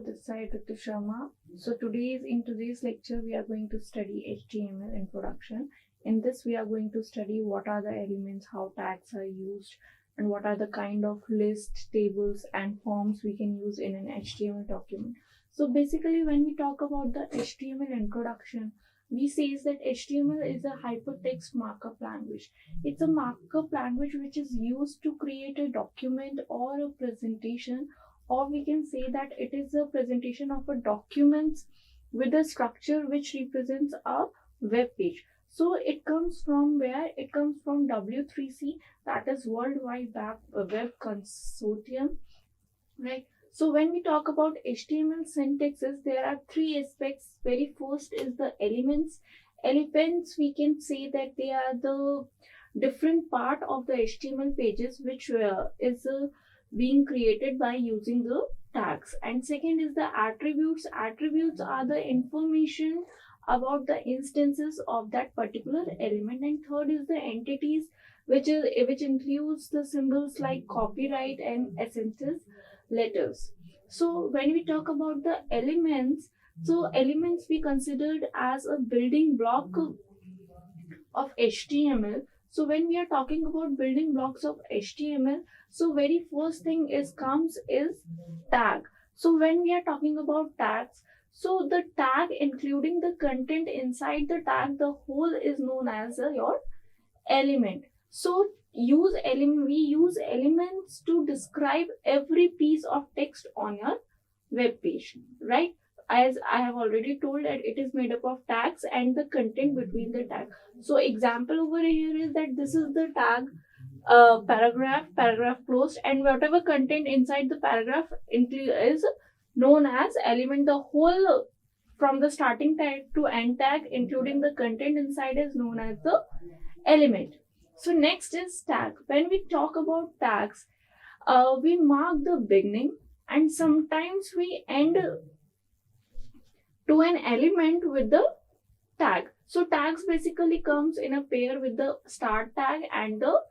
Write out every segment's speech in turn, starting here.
this side Ritu Sharma. So in today's lecture we are going to study HTML introduction. In this we are going to study what are the elements, how tags are used, and what are the kind of list, tables, and forms we can use in an HTML document. So basically, when we talk about the HTML introduction, we say that HTML is a hypertext markup language. It's a markup language which is used to create a document or a presentation, or we can say that it is a presentation of a document with a structure which represents a web page. So it comes from where? It comes from W3C, that is World Wide Web Consortium, right? So when we talk about HTML syntaxes, there are three aspects. Very first is the elements. Elements, we can say that they are the different part of the HTML pages which is being created by using the tags. And second is the attributes. Attributes are the information about the instances of that particular element. And third is the entities, which includes the symbols like copyright and essentials letters. So when we talk about the elements, so elements we considered as a building block of HTML. So when we are talking about building blocks of HTML, so very first thing comes is tag. So when we are talking about tags, so the tag including the content inside the tag, the whole is known as your element. So we use elements to describe every piece of text on your web page, right? As I have already told that it is made up of tags and the content between the tag. So example over here is that this is the tag paragraph closed, and whatever content inside the paragraph is known as element. The whole from the starting tag to end tag including the content inside is known as the element. So next is tag. When we talk about tags, we mark the beginning and sometimes we end to an element with the tag. So tags basically comes in a pair with the start tag and the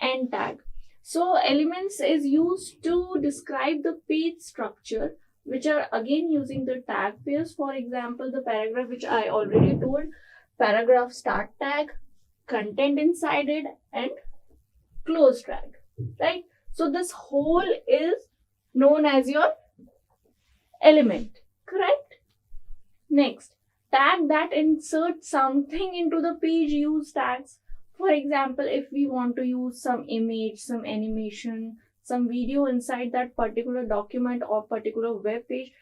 end tag. So elements is used to describe the page structure, which are again using the tag pairs. For example, the paragraph which I already told, paragraph start tag, content inside it, and close tag, right? So this whole is known as your element, correct? Next, tag that inserts something into the page use tags. For example, if we want to use some image, some animation, some video inside that particular document or particular web page,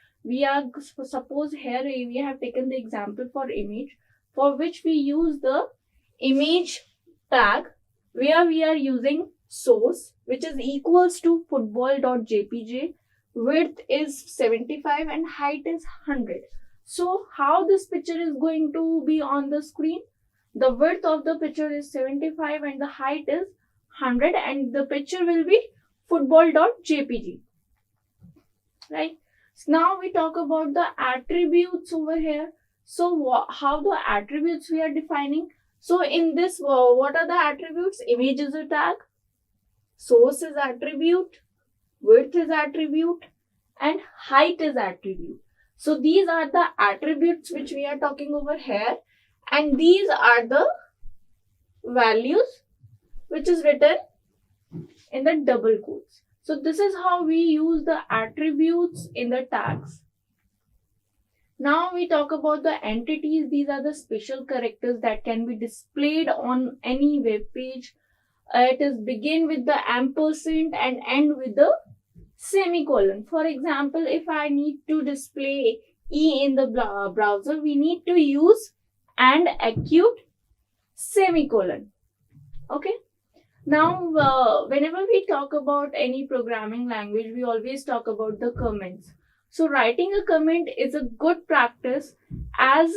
suppose here we have taken the example for image, for which we use the image tag where we are using source, which is equals to football.jpg, width is 75 and height is 100. So how this picture is going to be on the screen? The width of the picture is 75 and the height is 100, and the picture will be football.jpg, right? So now we talk about the attributes over here. So how the attributes we are defining? So in this, what are the attributes? Image is a tag, source is attribute, width is attribute, and height is attribute. So these are the attributes which we are talking over here, and these are the values which is written in the double quotes. So this is how we use the attributes in the tags. Now we talk about the entities. These are the special characters that can be displayed on any web page. It is begin with the ampersand and end with the semicolon. For example, if I need to display E in the browser, we need to use and acute semicolon. Okay. Now, whenever we talk about any programming language, we always talk about the comments. So writing a comment is a good practice, as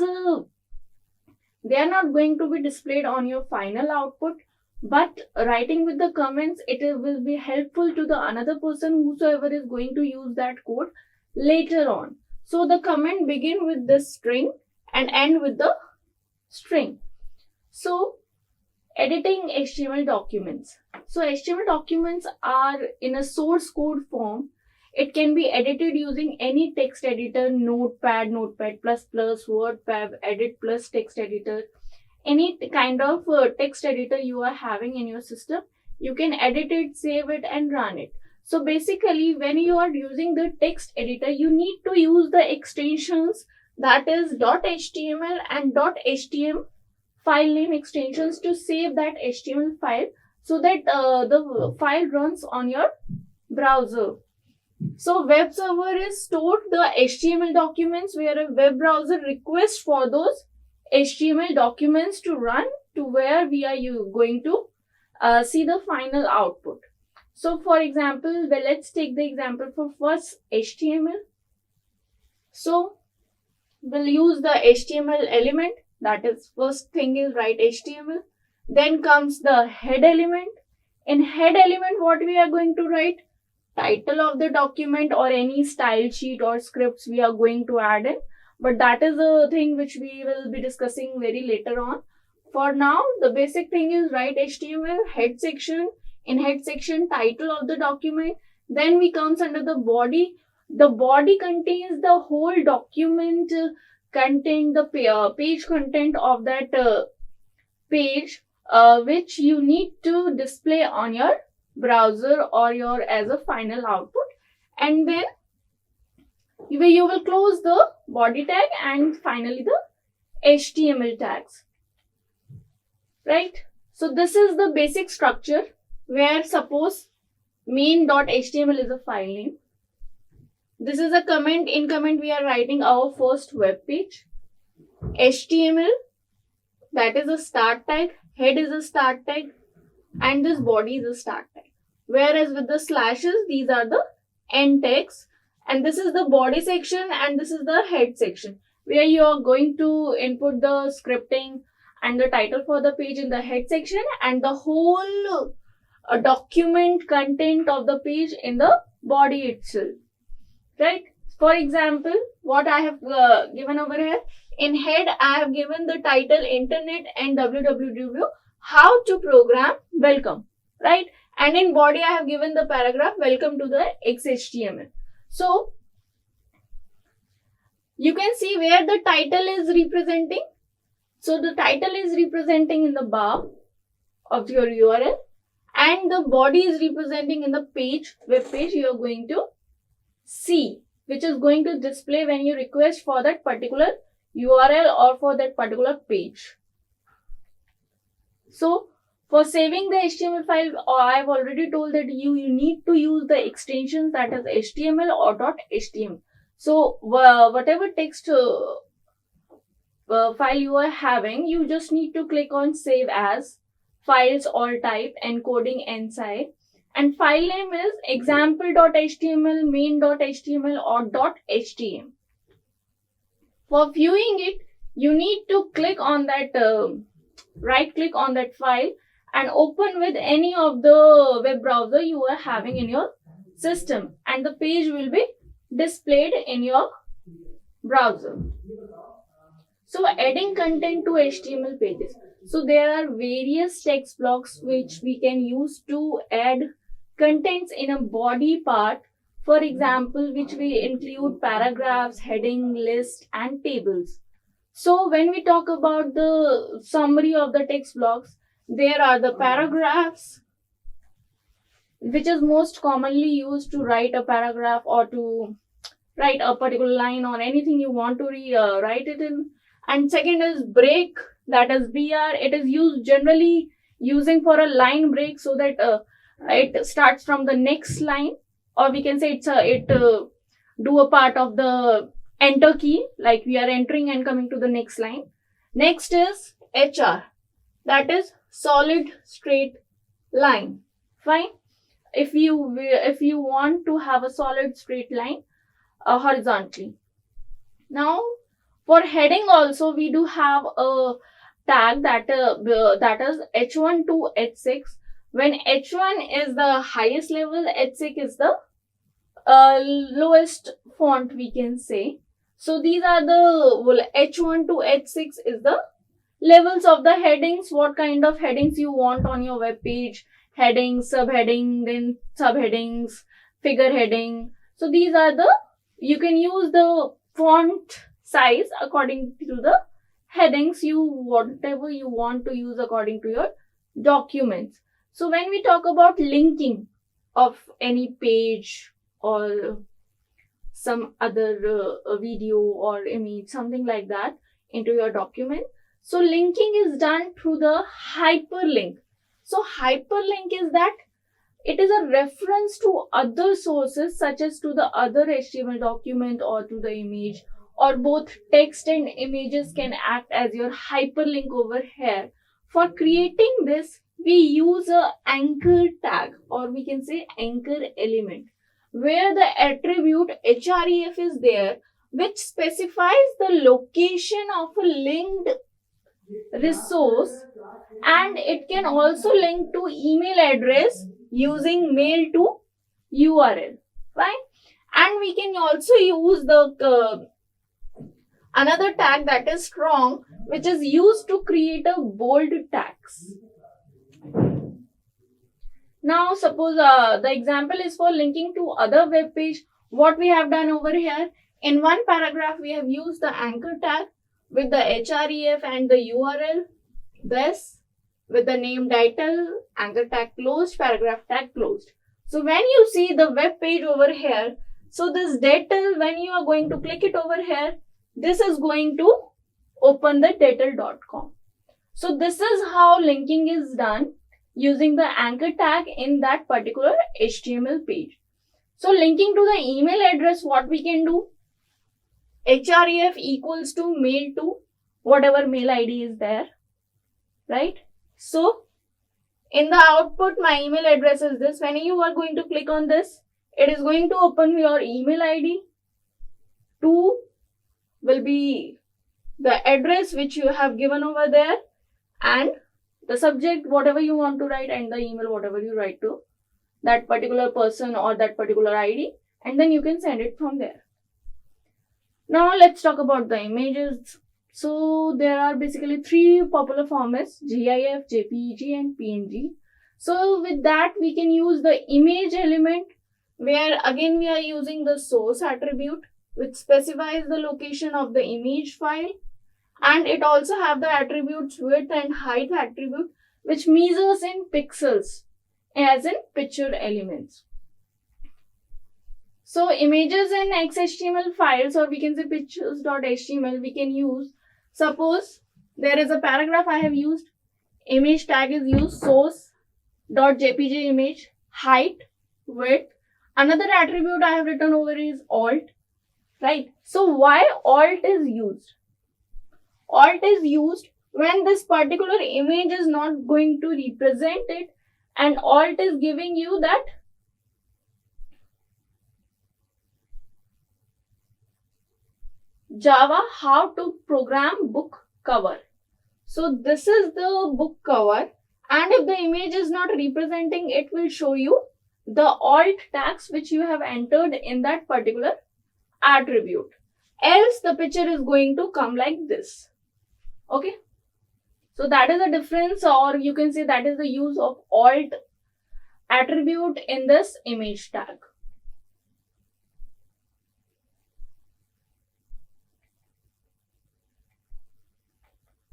they are not going to be displayed on your final output, but writing with the comments, it will be helpful to the another person whosoever is going to use that code later on. So the comment begin with the string and end with the string. So editing HTML documents. So HTML documents are in a source code form. It can be edited using any text editor, Notepad, Notepad++, WordPad, Edit Plus text editor, any kind of text editor you are having in your system. You can edit it, save it, and run it. So basically, when you are using the text editor, you need to use the extensions, that is .html and .htm file name extensions, to save that HTML file, so that the file runs on your browser. So web server is stored the HTML documents where a web browser requests for those HTML documents to run to where we are going to see the final output. So for example, well, let's take the example for first HTML. So we'll use the HTML element, that is first thing is write HTML. Then comes the head element. In head element, what we are going to write? Title of the document or any style sheet or scripts we are going to add in. But that is a thing which we will be discussing very later on. For now, the basic thing is write HTML, head section. In head section, title of the document. Then we comes under the body. The body contains the whole document content, the page content of that page, which you need to display on your browser or your as a final output. And then you will close the body tag and finally the HTML tags. Right? So this is the basic structure, where suppose main.html is a file name. This is a comment. In comment we are writing our first web page. HTML, that is a start tag. Head is a start tag. And this body is a start tag. Whereas with the slashes, these are the end tags. And this is the body section and this is the head section, where you are going to input the scripting and the title for the page in the head section, and the whole document content of the page in the body itself. Right? For example, what I have given over here, in head I have given the title internet and www, how to program welcome. Right? And in body I have given the paragraph welcome to the XHTML. So you can see where the title is representing. So the title is representing in the bar of your URL, and the body is representing in the page, web page you are going to see, which is going to display when you request for that particular URL or for that particular page. So for saving the HTML file, I have already told that you need to use the extensions, that is HTML or .html. So whatever text file you are having, you just need to click on save as, files all type, encoding inside, and file name is example.html, main.html or .htm. For viewing it, you need to click on that, right click on that file and open with any of the web browser you are having in your system, and the page will be displayed in your browser. So adding content to HTML pages. So there are various text blocks which we can use to add contents in a body part. For example, which we include paragraphs, heading, list, and tables. So when we talk about the summary of the text blocks, there are the paragraphs, which is most commonly used to write a paragraph or to write a particular line or anything you want to write it in. And second is break, that is BR. It is used generally using for a line break, so that it starts from the next line, or we can say it do a part of the enter key, like we are entering and coming to the next line. Next is HR, that is solid straight line. Fine. If you want to have a solid straight line horizontally. Now for heading also we do have a tag that is H1 to H6. When H1 is the highest level, H6 is the lowest font, we can say. So these are the H1 to H6 is the levels of the headings, what kind of headings you want on your web page. Heading, subheading, then subheadings, figure heading. So these are you can use the font size according to the headings, whatever you want to use according to your documents. So when we talk about linking of any page or some other video or image, something like that, into your document, so linking is done through the hyperlink. So hyperlink is that it is a reference to other sources, such as to the other HTML document or to the image, or both text and images can act as your hyperlink over here. For creating this, we use a anchor tag, or we can say anchor element, where the attribute href is there, which specifies the location of a linked resource, and it can also link to email address using mail to URL, right? And we can also use the another tag that is strong, which is used to create a bold tags. Now suppose the example is for linking to other web page. What we have done over here, in one paragraph we have used the anchor tag with the href and the URL, this with the name title, anchor tag closed, paragraph tag closed. So when you see the web page over here, so this title, when you are going to click it over here, this is going to open the title.com. So this is how linking is done using the anchor tag in that particular HTML page. So linking to the email address, what we can do, href equals to mail to whatever mail ID is there, right? So in the output, my email address is this. When you are going to click on this, it is going to open your email ID. 2 will be the address which you have given over there, and the subject, whatever you want to write, and the email, whatever you write to that particular person or that particular ID, and then you can send it from there. Now let's talk about the images. So there are basically 3 popular formats: GIF, JPEG and PNG. So with that we can use the image element, where again we are using the source attribute, which specifies the location of the image file, and it also have the attributes width and height attribute, which measures in pixels as in picture elements. So images in XHTML files, or we can say pictures.html, we can use, suppose there is a paragraph I have used, image tag is used, source.jpg image, height, width. Another attribute I have written over is alt, right? So why alt is used? Alt is used when this particular image is not going to represent it, and alt is giving you that Java how to program book cover. So this is the book cover, and if the image is not representing, it will show you the alt tags which you have entered in that particular attribute. Else the picture is going to come like this. Okay. So that is the difference, or you can say that is the use of alt attribute in this image tag.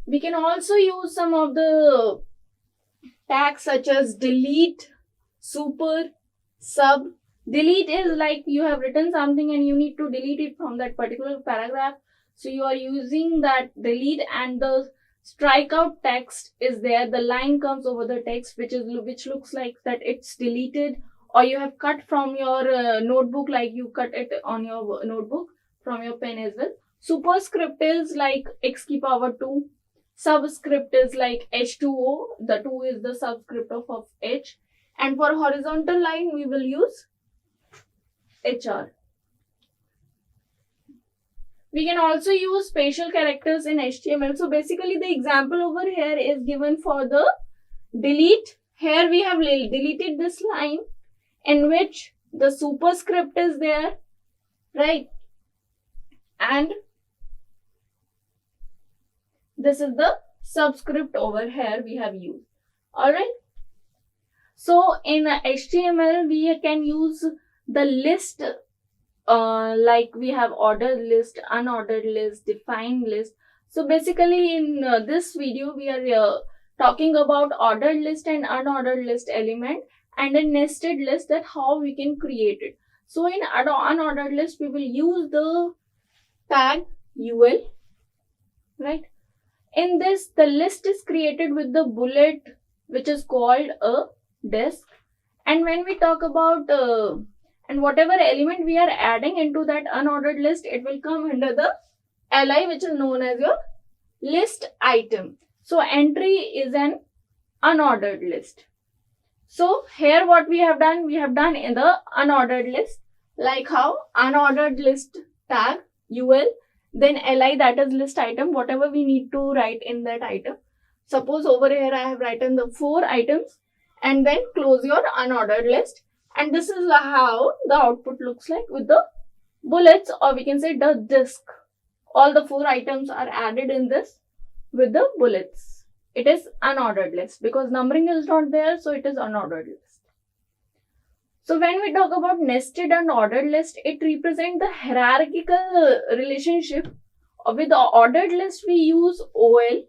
We can also use some of the tags such as delete, super, sub. Delete is like you have written something and you need to delete it from that particular paragraph. So you are using that delete, and the strikeout text is there. The line comes over the text which looks like that it's deleted, or you have cut from your notebook, like you cut it on your notebook from your pen as well. Superscript is like x ki power 2. Subscript is like h2o. The 2 is the subscript of h. And for horizontal line, we will use hr. We can also use special characters in HTML. So basically the example over here is given for the delete. Here we have deleted this line in which the superscript is there, right? And this is the subscript over here we have used. Alright. So in HTML we can use the list like we have ordered list, unordered list, defined list. So basically in this video we are talking about ordered list and unordered list element and a nested list, that how we can create it. So in unordered list we will use the tag ul, right? In this, the list is created with the bullet which is called a disk. And when we talk about and whatever element we are adding into that unordered list, it will come under the li, which is known as your list item. So entry is an unordered list. So here what we have done in the unordered list, like how unordered list tag ul, then li, that is list item, whatever we need to write in that item. Suppose over here I have written the 4 items, and then close your unordered list. And this is how the output looks like with the bullets, or we can say the disk. All the 4 items are added in this with the bullets. It is unordered list because numbering is not there, so it is unordered list. So when we talk about nested and ordered list, it represents the hierarchical relationship. With the ordered list, we use OL.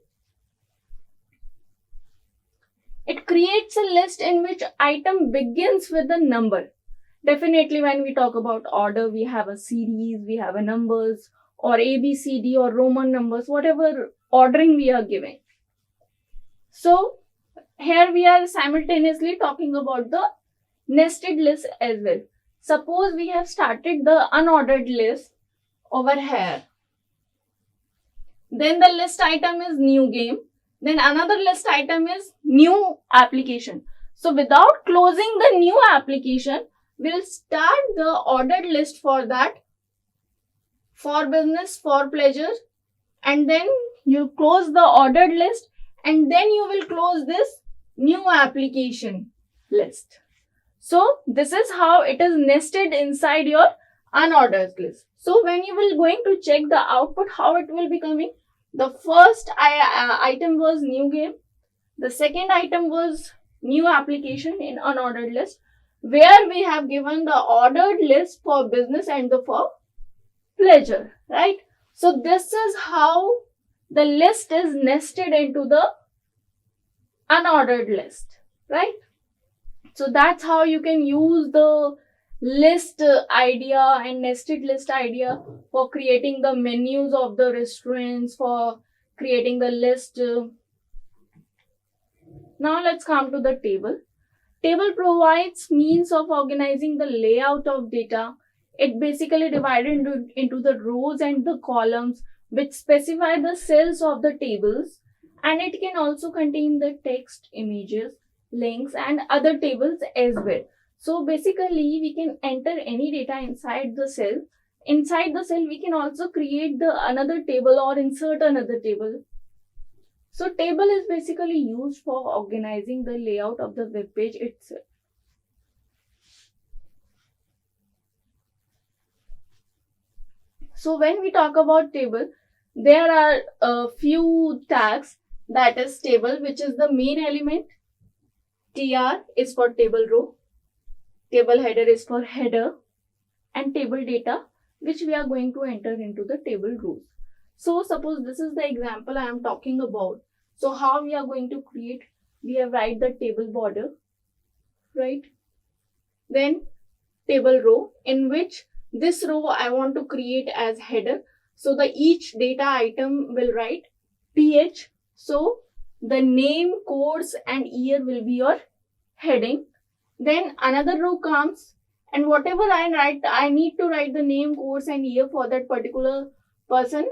It creates a list in which item begins with a number. Definitely when we talk about order, we have a series, we have a numbers, or A, B, C, D, or Roman numbers, whatever ordering we are giving. So here we are simultaneously talking about the nested list as well. Suppose we have started the unordered list over here. Then the list item is new game. Then another list item is new application. So without closing the new application, we'll start the ordered list for that, for business, for pleasure, and then you close the ordered list, and then you will close this new application list. So this is how it is nested inside your unordered list. So when you will going to check the output, how it will be coming, the first item was new game, the second item was new application in unordered list, where we have given the ordered list for business and the for pleasure, right? So this is how the list is nested into the unordered list, right? So that's how you can use the list idea and nested list idea for creating the menus of the restaurants, for creating the list. Now let's come to the table. Table provides means of organizing the layout of data. It basically divided into the rows and the columns which specify the cells of the tables, and it can also contain the text, images, links, and other tables as well. So basically we can enter any data inside the cell. Inside the cell we can also create the another table or insert another table. So table is basically used for organizing the layout of the web page itself. So when we talk about table, there are a few tags, that is table, which is the main element. TR is for table row, table header is for header, and table data, which we are going to enter into the table rows. So suppose this is the example I am talking about. So how we are going to create, we have write the table border, right? Then table row, in which this row I want to create as header. So the each data item will write PH. So the name, course, and year will be your heading. Then another row comes, and whatever I write, I need to write the name, course, and year for that particular person.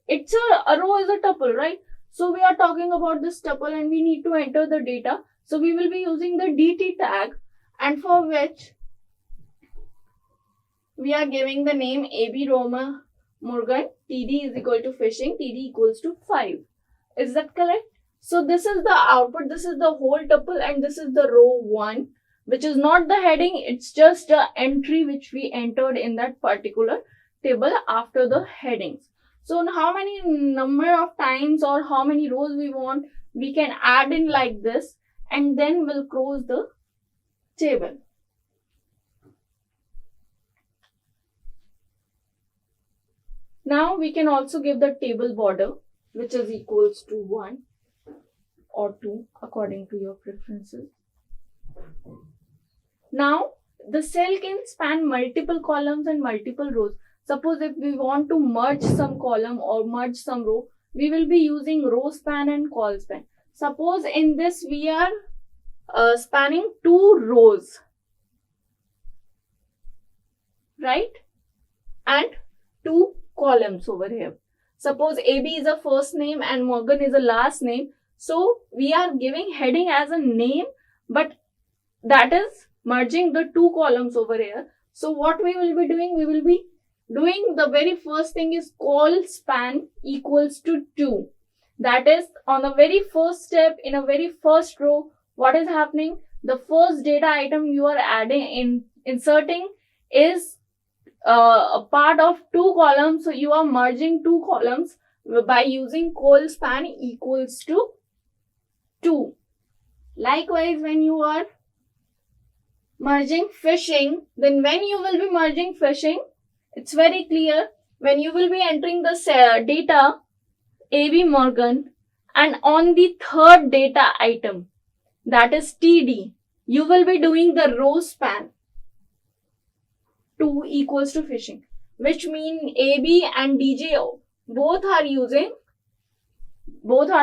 It's a row is a tuple, right? So we are talking about this tuple and we need to enter the data. So we will be using the DT tag, and for which we are giving the name AB Roma Morgan, TD is equal to fishing, TD equals to 5. Is that correct? So this is the output, this is the whole tuple, and this is the row 1, which is not the heading, it's just the entry which we entered in that particular table after the headings. So how many number of times or how many rows we want, we can add in like this, and then we'll close the table. Now we can also give the table border, which is equals to 1 or 2 according to your preferences. Now the cell can span multiple columns and multiple rows. Suppose if we want to merge some column or merge some row, we will be using row span and col span. Suppose in this we are spanning 2 rows, right? And 2 columns over here. Suppose AB is a first name and Morgan is a last name. So we are giving heading as a name, but that is merging the 2 columns over here. So what we will be doing? We will be doing the very first thing is col span equals to 2. That is on the very first step in a very first row. What is happening? The first data item you are inserting is a part of 2 columns. So you are merging 2 columns by using col span equals to 2. Likewise, when you are merging fishing, then when you will be merging fishing, it's very clear. When you will be entering the data AB Morgan, and on the third data item, that is TD, you will be doing the row span 2 equals to fishing, which means AB and DJ both are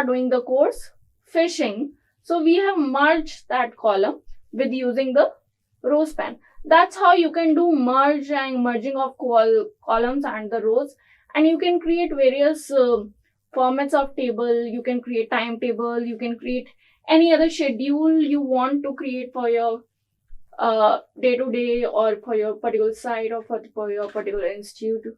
doing the course fishing. So we have merged that column with using the row span. That's how you can do merging of columns and the rows, and you can create various formats of table. You can create timetable, you can create any other schedule you want to create for your day to day or for your particular site or for your particular institute.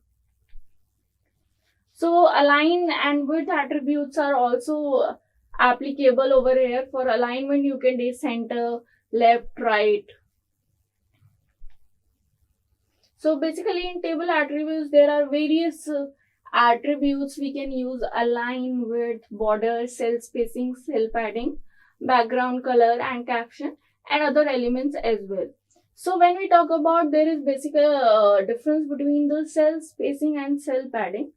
So align and width attributes are also applicable over here. For alignment, you can do center, left, right. So basically in table attributes, there are various attributes we can use: align, width, border, cell spacing, cell padding, background color and caption, and other elements as well. So when we talk about, there is basically a difference between the cell spacing and cell padding.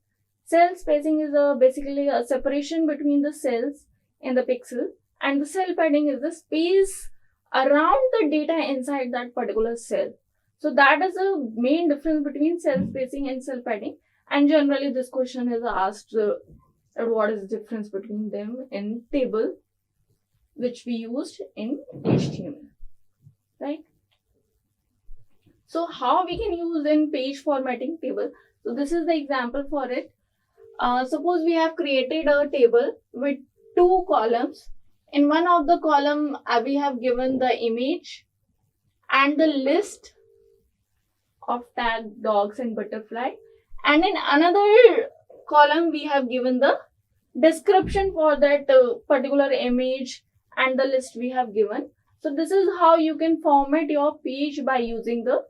Cell spacing is basically a separation between the cells in the pixel, and the cell padding is the space around the data inside that particular cell. So that is the main difference between cell spacing and cell padding, and generally this question is asked what is the difference between them in table which we used in HTML, right? So how we can use in page formatting table? So this is the example for it. Suppose we have created a table with 2 columns. In one of the column we have given the image and the list of tag dogs and butterfly, and in another column we have given the description for that particular image and the list we have given. So this is how you can format your page by using the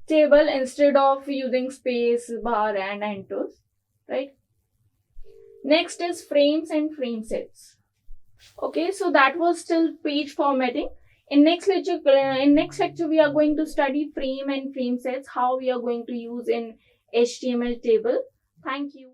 table instead of using space bar and enters, right? Next is frames and frame sets. Okay, so that was still page formatting. In next lecture we are going to study frame and frame sets, how we are going to use in HTML table. Thank you.